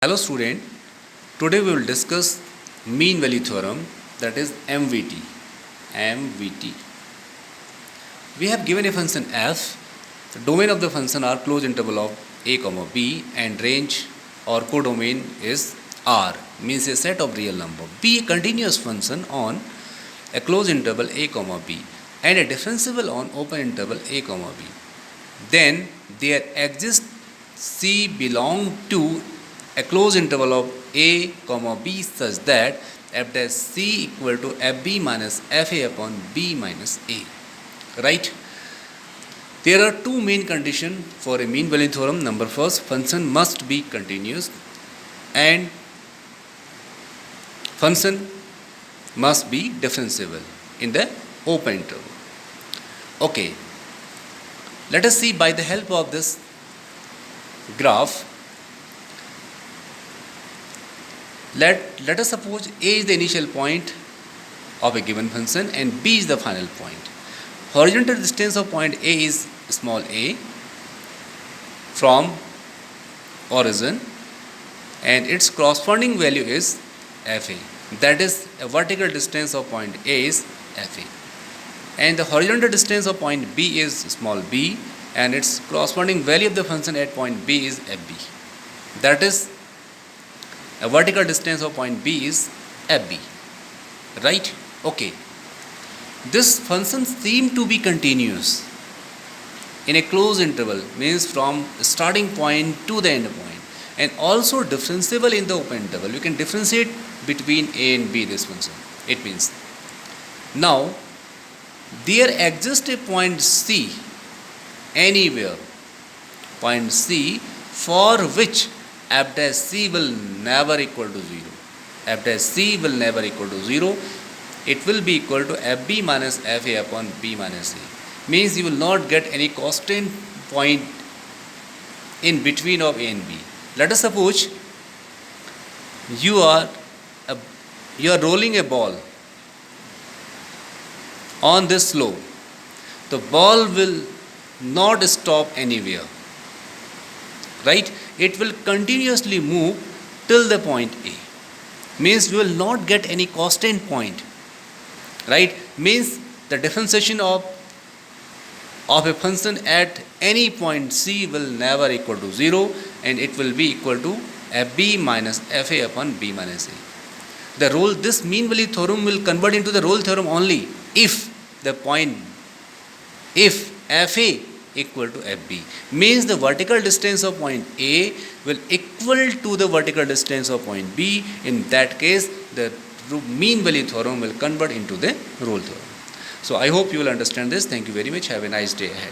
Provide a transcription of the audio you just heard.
Hello student, today we will discuss mean value theorem, that is MVT. MVT. We have given a function f. The domain of the function are closed interval of a comma b and range or codomain is R, means a set of real number. B a continuous function on a closed interval a comma b and a differentiable on open interval a comma b. Then there exists C belong to a closed interval of a comma b such that f dash c equal to fb minus fa upon b minus a. Right? There are two main conditions for a mean value theorem. Number first, function must be continuous and function must be differentiable in the open interval. Okay, let us see by the help of this graph. Let us suppose a is the initial point of a given function and b is the final point. Horizontal distance of point A is small a from origin and its corresponding value is fa. That is, a vertical distance of point A is fa. And the horizontal distance of point B is small b and its corresponding value of the function at point B is fb. That is, a vertical distance of point B is fb. Right? Okay. This function seems to be continuous in a closed interval, means from starting point to the end point, and also differentiable in the open interval. You can differentiate between a and b this function. It means now there exists a point C anywhere, point C, for which f dash c will never equal to 0. F dash c will never equal to 0. It will be equal to fb minus fa upon b minus a. Means you will not get any constant point in between of a and b. Let us suppose you are rolling a ball on this slope. The ball will not stop anywhere. Right? It will continuously move till the point A. Means you will not get any constant point. Right? Means the differentiation of a function at any point C will never equal to 0 and it will be equal to fb minus fa upon b minus a. This mean value theorem will convert into the Rolle theorem only if fa equal to fb. Means the vertical distance of point A will equal to the vertical distance of point B. In that case, the mean value theorem will convert into the Rolle theorem. So I hope you will understand this. Thank you very much. Have a nice day ahead.